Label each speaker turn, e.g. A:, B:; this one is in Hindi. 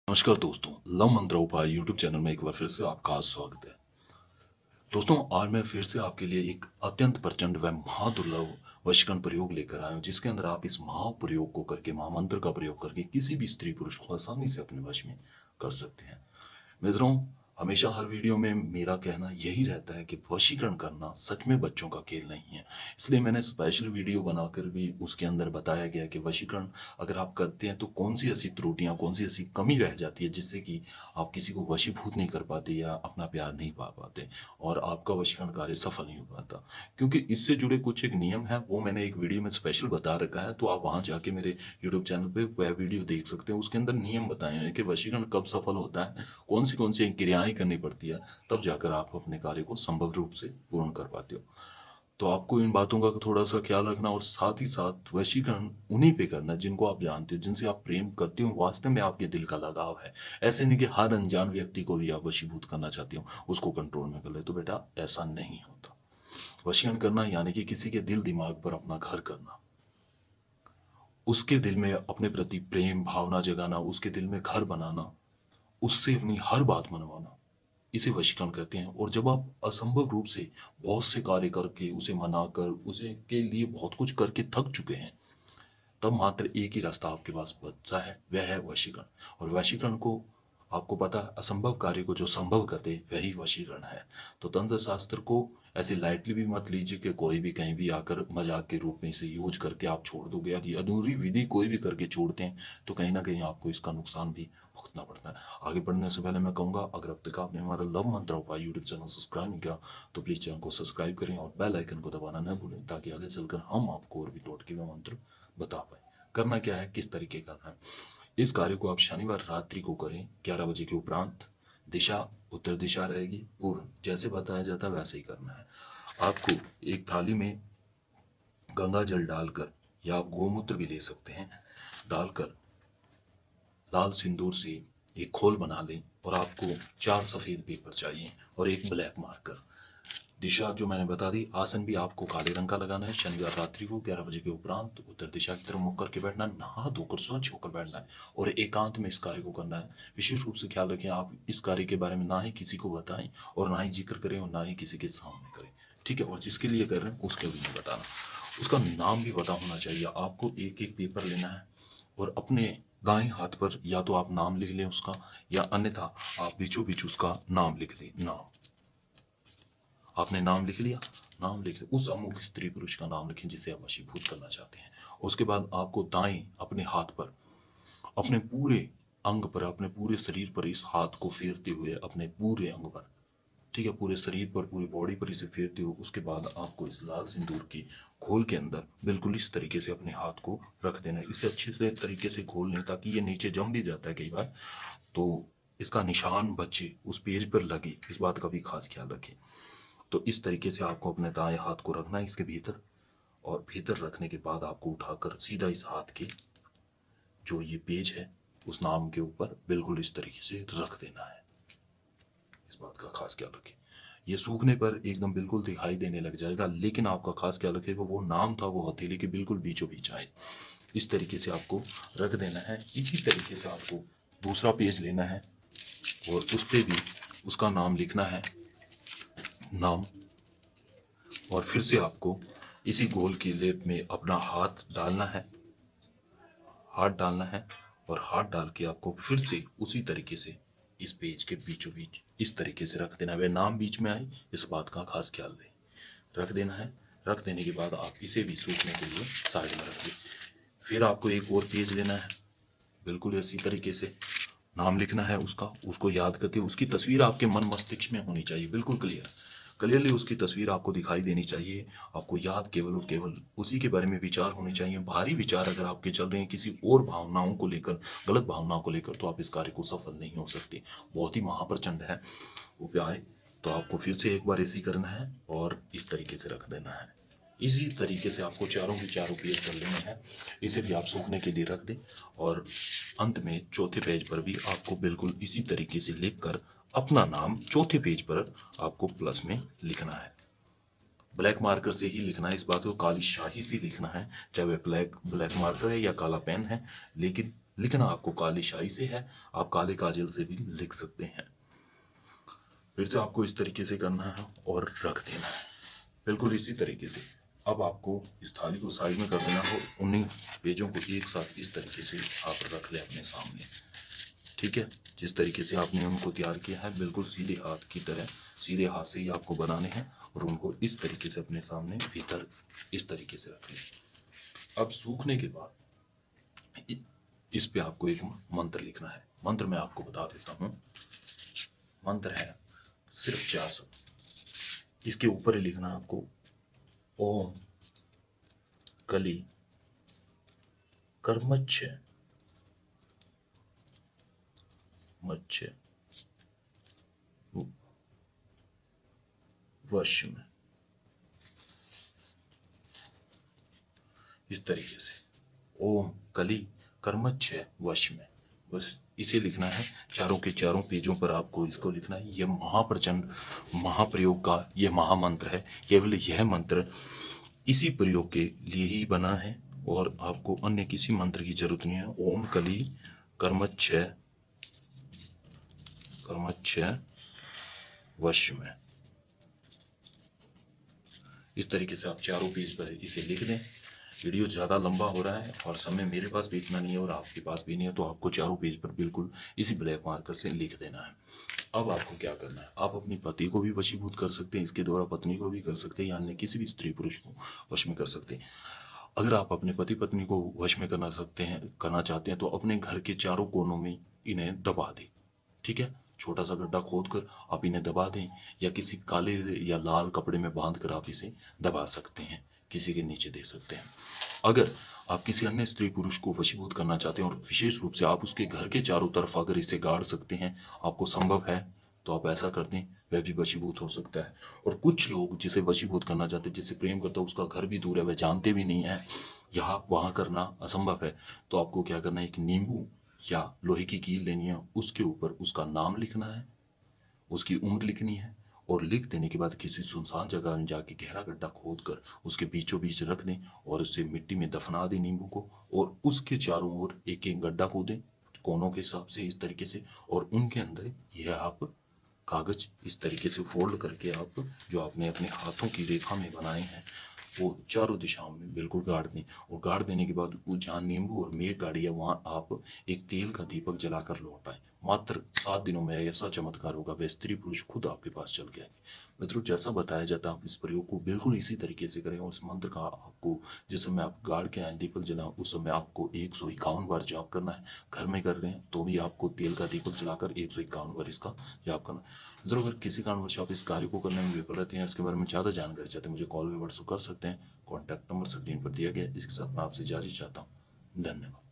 A: नमस्कार दोस्तों, लव मंत्र उपाय यूट्यूब चैनल में एक बार फिर से आपका स्वागत है। दोस्तों, आज मैं फिर से आपके लिए एक अत्यंत प्रचंड व महादुर्लभ वशीकरण प्रयोग लेकर आया हूँ, जिसके अंदर आप इस महाप्रयोग को करके, महामंत्र का प्रयोग करके किसी भी स्त्री पुरुष को आसानी से अपने वश में कर सकते हैं। मित्रों, हमेशा हर वीडियो में मेरा कहना यही रहता है कि वशीकरण करना सच में बच्चों का खेल नहीं है। इसलिए मैंने स्पेशल वीडियो बनाकर भी उसके अंदर बताया गया कि वशीकरण अगर आप करते हैं तो कौन सी ऐसी त्रुटियां, कौन सी ऐसी कमी रह जाती है जिससे कि आप किसी को वशीभूत नहीं कर पाते या अपना प्यार नहीं पा पाते और आपका वशीकरण कार्य सफल नहीं हो पाता। क्योंकि इससे जुड़े कुछ एक नियम है, वो मैंने एक वीडियो में स्पेशल बता रखा है, तो आप वहां जाके मेरे यूट्यूब चैनल पे वह वीडियो देख सकते हैं। उसके अंदर नियम बताए हैं कि वशीकरण कब सफल होता है, कौन सी क्रियाएं करनी पड़ती है, तब जाकर आप अपने कार्य को संभव रूप से पूर्ण कर पाते हो। तो आपको इन बातों का थोड़ा सा ख्याल रखना और साथ ही साथ वशीकरण उन्हीं पे करना जिनको आप जानते हो, जिनसे आप प्रेम करते हो, वास्तव में आपके दिल का लगाव है। ऐसे नहीं कि हर अनजान व्यक्ति को भी आप वशीभूत करना चाहते हो, उसको कंट्रोल में कर ले, तो बेटा ऐसा नहीं होता। वशीकरण करना यानी कि किसी के दिल दिमाग पर अपना घर करना, उसके दिल में अपने प्रति प्रेम भावना जगाना, उसके दिल में घर बनाना, उससे अपनी हर बात मनवाना, इसे वशीकरण करते हैं। और जब आप असंभव रूप से बहुत से कार्य करके, उसे मनाकर, उसे के लिए बहुत कुछ करके थक चुके हैं, तब मात्र एक ही रास्ता आपके पास बचा है, वह है वशीकरण। और वशीकरण को आपको पता है, असंभव कार्य को जो संभव कर दे वही वशीकरण है। तो तंत्र शास्त्र को ऐसे लाइटली भी मत लीजिए कि कोई भी कहीं भी आकर मजाक के रूप में इसे यूज करके आप छोड़ दोगे। यदि अधूरी विधि कोई भी करके छोड़ते हैं तो कहीं ना कहीं आपको इसका नुकसान भी भुगतना पड़ता है। आगे बढ़ने से पहले मैं कहूँगा, अगर अब तक आपने हमारा लव मंत्र उपाय यूट्यूब चैनल सब्सक्राइब नहीं किया तो प्लीज़ चैनल को सब्सक्राइब करें और बेल आइकन को दबाना न भूलें, ताकि आगे चलकर हम आपको और भी टोटके व मंत्र बता पाए। करना क्या है, किस तरीके करना है। इस कार्य को आप शनिवार रात्रि को करें 11 बजे के उपरांत। दिशा उत्तर दिशा रहेगी, पूर्व, जैसे बताया जाता है वैसे ही करना है। आपको एक थाली में गंगा जल डालकर, या आप गोमूत्र भी ले सकते हैं, डालकर लाल सिंदूर से एक खोल बना लें। और आपको 4 सफेद पेपर चाहिए और एक ब्लैक मार्कर। दिशा जो मैंने बता दी, आसन भी आपको काले रंग का लगाना है। शनिवार रात्रि को 11 बजे के उपरांत उत्तर दिशा की तरफ मुख करके बैठना, नहा धोकर स्वच्छ होकर बैठना है और एकांत में इस कार्य को करना है। विशेष रूप से ख्याल रखें, आप इस कार्य के बारे में ना ही किसी को बताएं और ना ही जिक्र करें और ना ही किसी के सामने करें, ठीक है। और जिसके लिए कर रहे हैं उसके भी नहीं बताना, उसका नाम भी पता होना चाहिए। आपको एक एक पेपर लेना है और अपने दाएं हाथ पर या तो आप नाम लिख लें उसका, या अन्यथा आप बीचों बीच उसका नाम लिख दें। नाम आपने नाम लिख लिया, नाम लिख उस अमुक स्त्री पुरुष का नाम लिखें जिसे आप वशीभूत करना चाहते हैं। उसके बाद आपको दाएं अपने हाथ पर, अपने पूरे अंग पर, अपने पूरे शरीर पर इस हाथ को फेरते हुए, अपने पूरे अंग पर, ठीक है, पूरे शरीर पर, पूरी बॉडी पर इसे फेरते हुए, उसके बाद आपको इस लाल सिंदूर की घोल के अंदर बिल्कुल इस तरीके से अपने हाथ को रख देना है। इसे अच्छे से तरीके से घोल लें, ताकि ये नीचे जम भी जाता है कई बार, तो इसका निशान बचे, उस पेज पर लगे, इस बात का भी खास ख्याल रखें। तो इस तरीके से आपको अपने दाएं हाथ को रखना है इसके भीतर, और भीतर रखने के बाद आपको उठाकर सीधा इस हाथ के जो ये पेज है उस नाम के ऊपर बिल्कुल इस तरीके से रख देना है। इस बात का खास ख्याल रखें। ये सूखने पर एकदम बिल्कुल दिखाई देने लग जाएगा, लेकिन आपका खास ख्याल रखेगा वो नाम था वो हथेली के बिल्कुल बीचों बीच आए। इस तरीके से आपको रख देना है। इसी तरीके से आपको दूसरा पेज लेना है और उस पर भी उसका नाम लिखना है, नाम। और फिर से आपको इसी गोल की लेप में अपना हाथ डालना है, हाथ डालना है, और हाथ डाल के आपको फिर से उसी तरीके से इस पेज के बीचों बीच इस तरीके से रख देना है। वे नाम बीच में आए, इस बात का खास ख्याल रहे। रख देना है। रख देने के बाद आप इसे भी सूखने के लिए साइड में रख दें। फिर आपको एक और पेज लेना है, बिल्कुल इसी तरीके से नाम लिखना है उसका, उसको याद करके उसकी तस्वीर आपके मन मस्तिष्क में होनी चाहिए, बिल्कुल क्लियरली उसकी तस्वीर आपको दिखाई देनी चाहिए। आपको याद केवल और केवल उसी के बारे में विचार होने चाहिए। भारी विचार अगर आपके चल रहे हैं किसी और भावनाओं को लेकर, गलत भावनाओं को लेकर, तो आप इस कार्य को सफल नहीं हो सकते। बहुत ही महाप्रचंड है उपाय। तो आपको फिर से एक बार ऐसे ही करना है और इस तरीके से रख देना है। इसी तरीके से आपको चारों के चारों पेज कर लेने हैं। इसे भी आप सूखने के लिए रख दें और अंत में चौथे पेज पर भी आपको बिल्कुल इसी तरीके से लिखकर अपना नाम चौथे पेज पर आपको प्लस में लिखना है। ब्लैक मार्कर से ही लिखना है, इस बात को काली शाही से लिखना है, चाहे वह ब्लैक मार्कर है या काला पेन है, लेकिन लिखना आपको काली शाई से है, आप काले काजल से भी लिख सकते हैं। फिर से आपको इस तरीके से करना है और रख देना है, बिल्कुल इसी तरीके से। अब आपको इस थाली को साइड में कर देना हो, उन्हीं पेजों को एक साथ इस तरीके से आप रख लें अपने सामने, ठीक है। जिस तरीके से आपने उनको तैयार किया है बिल्कुल सीधे हाथ की तरह, सीधे हाथ से ही आपको बनाने हैं और उनको इस तरीके से अपने सामने भीतर इस तरीके से रख लें। अब सूखने के बाद इस पे आपको एक मंत्र लिखना है। मंत्र मैं आपको बता देता हूँ। मंत्र है सिर्फ 4 शब्द। इसके ऊपर ही लिखना आपको ओम कली कर्मच्छ मच्छ वश में, इस तरीके से ओम कली कर्मच्छ वश में, बस इसे लिखना है। चारों के चारों पेजों पर आपको इसको लिखना है। यह महाप्रचंड महाप्रयोग का यह महामंत्र है। केवल यह मंत्र इसी प्रयोग के लिए ही बना है और आपको अन्य किसी मंत्र की जरूरत नहीं है। ओम कली कर्मच्छ वश में, इस तरीके से आप चारों पेज पर इसे लिख दें। वीडियो ज़्यादा लंबा हो रहा है और समय मेरे पास भी इतना नहीं है और आपके पास भी नहीं है, तो आपको चारों पेज पर बिल्कुल इसी ब्लैक मार्कर से लिख देना है। अब आपको क्या करना है, आप अपनी पति को भी वशीभूत कर सकते हैं, इसके द्वारा पत्नी को भी कर सकते हैं या अन्य किसी भी स्त्री पुरुष को वश में कर सकते हैं। अगर आप अपने पति पत्नी को वश में करना चाहते हैं तो अपने घर के चारों कोनों में इन्हें दबा दें, ठीक है। छोटा सा गड्ढा खोद कर आप इन्हें दबा दें या किसी काले या लाल कपड़े में बांध कर आप इसे दबा सकते हैं, किसी के नीचे दे सकते हैं। अगर आप किसी अन्य स्त्री पुरुष को वशीभूत करना चाहते हैं और विशेष रूप से आप उसके घर के चारों तरफ अगर इसे गाड़ सकते हैं, आपको संभव है तो आप ऐसा कर दें, वह भी वशीभूत हो सकता है। और कुछ लोग जिसे वशीभूत करना चाहते हैं, जिससे प्रेम करता है, उसका घर भी दूर है, वह जानते भी नहीं है, यहाँ वहाँ करना असंभव है, तो आपको क्या करना है, एक नींबू या लोहे की कील लेनी है, उसके ऊपर उसका नाम लिखना है, उसकी उम्र लिखनी है और लिख देने के बाद किसी सुनसान जगह में जाके गहरा गड्ढा खोद कर उसके बीचों बीच रख दें और उसे मिट्टी में दफना दें नींबू को, और उसके चारों ओर एक एक गड्ढा खोदें कोनों के हिसाब से इस तरीके से, और उनके अंदर यह आप कागज इस तरीके से फोल्ड करके आप जो आपने अपने हाथों की रेखा में बनाए हैं वो चारों दिशाओं में बिल्कुल गाड़ दें। और गाड़ देने के बाद वो जहाँ नींबू और मेघ गाड़ी है वहाँ आप एक तेल का दीपक जलाकर लौट आए। मात्र 7 दिनों में ऐसा चमत्कार होगा, वह स्त्री पुरुष खुद आपके पास चल के आएंगे। मित्रों, जैसा बताया जाता है आप इस प्रयोग को बिल्कुल इसी तरीके से करें और इस मंत्र का आपको जिस समय आप गाड़ के आए दीपक जलाएं उस समय आपको 151 बार जाप करना है। घर में कर रहे हैं तो भी आपको तेल का दीपक जलाकर 151 बार इसका जाप करना है। मित्रों, अगर किसी कारणवश आप इस कार्य को करने में विफल रहते हैं, इसके बारे में ज़्यादा जानकारी चाहते हैं, मुझे कॉल में व्हाट्सअप कर सकते हैं। कॉन्टैक्ट नंबर स्क्रीन पर दिया गया। इसके साथ मैं आपसे इजाज़त चाहता हूँ। धन्यवाद।